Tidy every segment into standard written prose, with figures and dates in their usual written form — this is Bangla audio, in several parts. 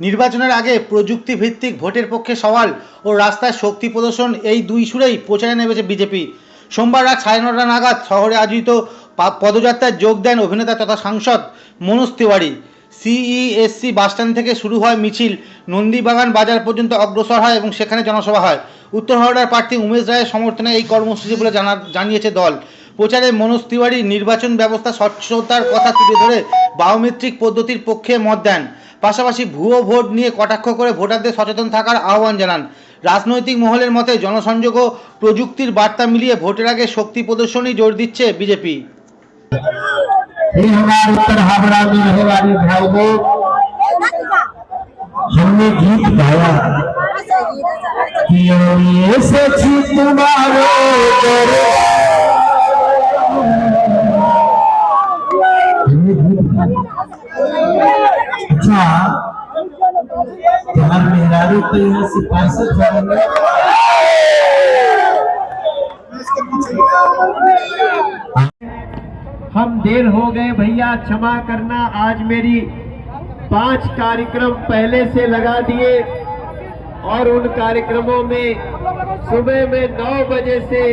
নির্বাচনের আগে প্রযুক্তি ভিত্তিক ভোটের পক্ষে সওয়াল ও রাস্তায় শক্তি প্রদর্শন এই দুই সুরেই প্রচারে নেমেছে বিজেপি। সোমবার রাত 9:30 নাগাদ শহরে আয়োজিত পদযাত্রায় যোগ দেন অভিনেতা তথা সাংসদ মনোজ তিওয়ারি। সিইএসসি বাসস্ট্যান্ড থেকে শুরু হয় মিছিল, নন্দীবাগান বাজার পর্যন্ত অগ্রসর হয় এবং সেখানে জনসভা হয়। উত্তর হাওড়ার প্রার্থী উমেশ রায়ের সমর্থনে এই কর্মসূচি বলে জানিয়েছে দল। প্রচারে মনোজ তিওয়ারি নির্বাচন ব্যবস্থা স্বচ্ছতার কথা তুলে ধরে বায়োমেট্রিক পদ্ধতির পক্ষে মত দেন। পাশাপাশি ভুয়ো ভোট নিয়ে কটাক্ষ করে ভোটারদের সচেতন থাকার আহ্বান জানান। রাজনৈতিক মহলের মতে জনসংযোগ ও প্রযুক্তির বার্তা মিলিয়ে ভোটের আগে শক্তি প্রদর্শনই জোর দিচ্ছে বিজেপি। उत्तर हावड़ा में रहने वाले भाई लोग, हमने गीत गाया तुम्हारे अच्छा तुम्हारे मेहरारू तो यहाँ से पार्षद जाएंगे। हम देर हो गए भैया, क्षमा करना। आज मेरी 5 कार्यक्रम पहले से लगा दिए और उन कार्यक्रमों में सुबह में 9 बजे से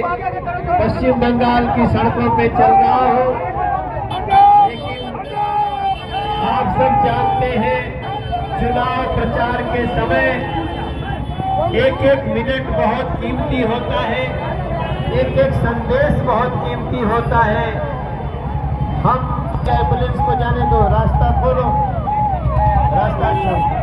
पश्चिम बंगाल की सड़कों पे चल रहा हूं। लेकिन आप सब जानते हैं चुनाव प्रचार के समय एक एक मिनट बहुत कीमती होता है, एक एक संदेश बहुत कीमती होता है। हम एम्बुलेंस को जाने दो, रास्ता खोलो, रास्ता खोलो।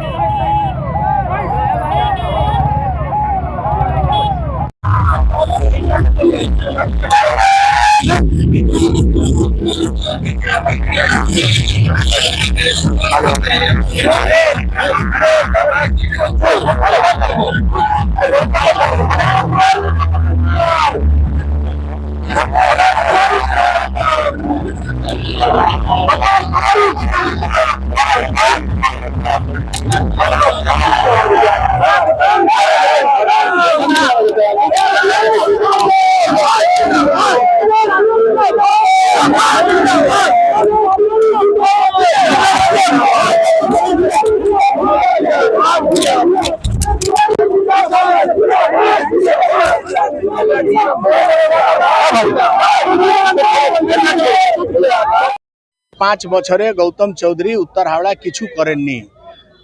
5 বছরে গৌতম চৌধুরী উত্তর হাওড়া কিছু করেননি।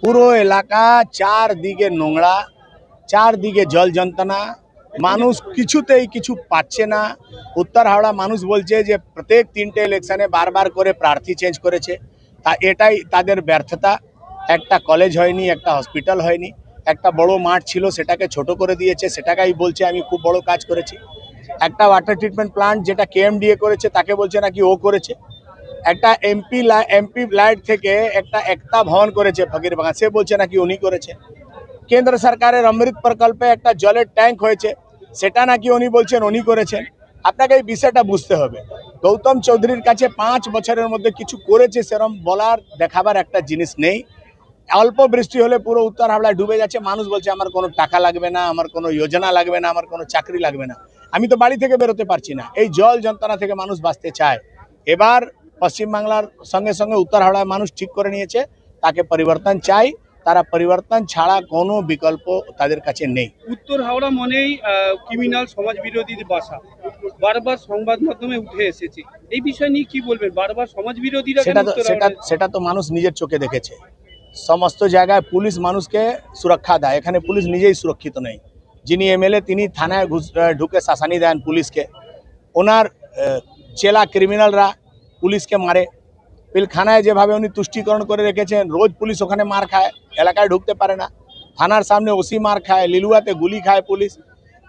পুরো এলাকা চারদিকে নোংরা, চারদিকে জল যন্ত্রণা, মানুষ কিছুতেই কিছু পাচ্ছে না। উত্তর হাওড়া মানুষ বলছে যে প্রত্যেক 3টে ইলেকশনে বারবার করে প্রার্থী চেঞ্জ করেছে, তা এটাই তাদের ব্যর্থতা। একটা কলেজ হয়নি, একটা হসপিটাল হয়নি, একটা বড় মাঠ ছিল সেটাকে ছোট করে দিয়েছে, সেটাকেই বলছে আমি খুব বড় কাজ করেছি। একটা ওয়াটার ট্রিটমেন্ট প্লান্ট যেটা কেএমডিএ করেছে তাকে বলছে নাকি ও করেছে। একটা এমপি লাইট থেকে একটা একতা ভবন করেছে ফকিরবাগান, সে বলছে নাকি উনি করেছে। কেন্দ্র সরকারের অমৃত প্রকল্পে একটা জলের ট্যাঙ্ক হয়েছে, সেটা নাকি উনি বলছেন উনি করেছেন। আপনাকে এই বিষয়টা বুঝতে হবে, গৌতম চৌধুরীর কাছে 5 বছরের মধ্যে কিছু করেছে সেরকম বলার দেখাবার একটা জিনিস নেই। অল্প বৃষ্টি হলে পুরো উত্তর হাওড়ায় ডুবে যাচ্ছে, মানুষ বলছে আমার কোনো টাকা লাগবে না, আমার কোনো যোজনা লাগবে না, আমার কোনো চাকরি লাগবে না, আমি তো বাড়ি থেকে বেরোতে পারছি না। এই জল যন্ত্রণা থেকে মানুষ বাঁচতে চায়। এবার পশ্চিমবাংলার সঙ্গে সঙ্গে উত্তর হাওড়ায় মানুষ ঠিক করে নিয়েছে তাকে পরিবর্তন চাই, তারা পরিবর্তন ছাড়া কোনো বিকল্প তাদের কাছে নেই। উত্তর হাওড়া মনেই ক্রিমিনাল সমাজ বিরোধীর বাসা, বারবার সংবাদ মাধ্যমে উঠে এসেছে। এই বিষয় নিয়ে কি বলবেন? বারবার সমাজ বিরোধীরা সেটা তো মানুষ নিজের চোখে দেখেছে। সমস্ত জায়গায় পুলিশ মানুষকে সুরক্ষা দেয়, এখানে পুলিশ নিজেই সুরক্ষিত নেই। যিনি এমএলএ তিনি থানায় ঢুকে শাসানি দেন পুলিশকে, ওনার চেলা ক্রিমিনালরা পুলিশকে মারে। পিলখানায় যেভাবে উনি তুষ্টিকরণ করে রেখেছেন, রোজ পুলিশ ওখানে মার খায়, এলাকায় ঢুকতে পারে না। থানার সামনে ওসি মার খায়, লিলুয়াতে গুলি খায় পুলিশ।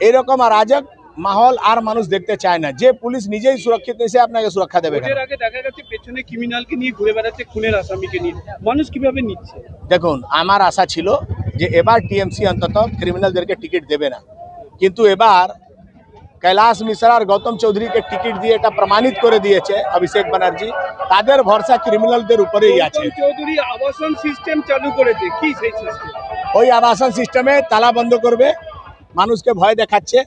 এইরকম অরাজক মাহল আর মানুষ দেখতে চায় না। যে পুলিশ নিজেই সুরক্ষিত এসে আপনাকে সুরক্ষা দেবে। এর আগে দেখা গেছে পেছনে ক্রিমিনালকে নিয়ে ঘুরে বেড়াচ্ছে, খুনের আসামিকে নিয়ে। মানুষ কিভাবে নিচ্ছে? দেখুন, আমার আশা ছিল যে এবার টিএমসি অন্তত ক্রিমিনালদেরকে টিকিট দেবে না, কিন্তু এবার कैलाश मिश्रा और गौतम चौधरी के टिकट दिए এটা প্রমাণিত করে দিয়েছে অভিষেক ব্যানার্জি। তাদের ভরসা ক্রিমিনালদের উপরেই আছে। চৌধুরী আবাসন সিস্টেম চালু করেছে, কি সেই সিস্টেম? ওই আবাসন সিস্টেমে তালা বন্ধ করবে, মানুষকে ভয় দেখাচ্ছে।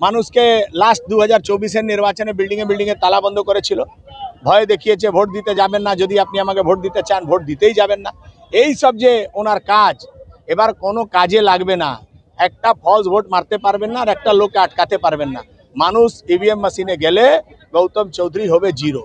মানুষকে লাস্ট 2024-এর নির্বাচনে বিল্ডিংয়ে তালা বন্ধ করেছিল, ভয় দেখিয়েছে ভোট দিতে যাবেন না, যদি আপনি আমাকে ভোট দিতে চান ভোট দিতেই যাবেন না। এই সব যে ওনার কাজ এবার কোনো কাজে লাগবে না। একটা ফলস ভোট মারতে পারবেন না আর একটা লোককে আটকাতে পারবেন না। মানুষ ইভিএম মেশিনে গেলে গৌতম চৌধুরী হবে জিরো।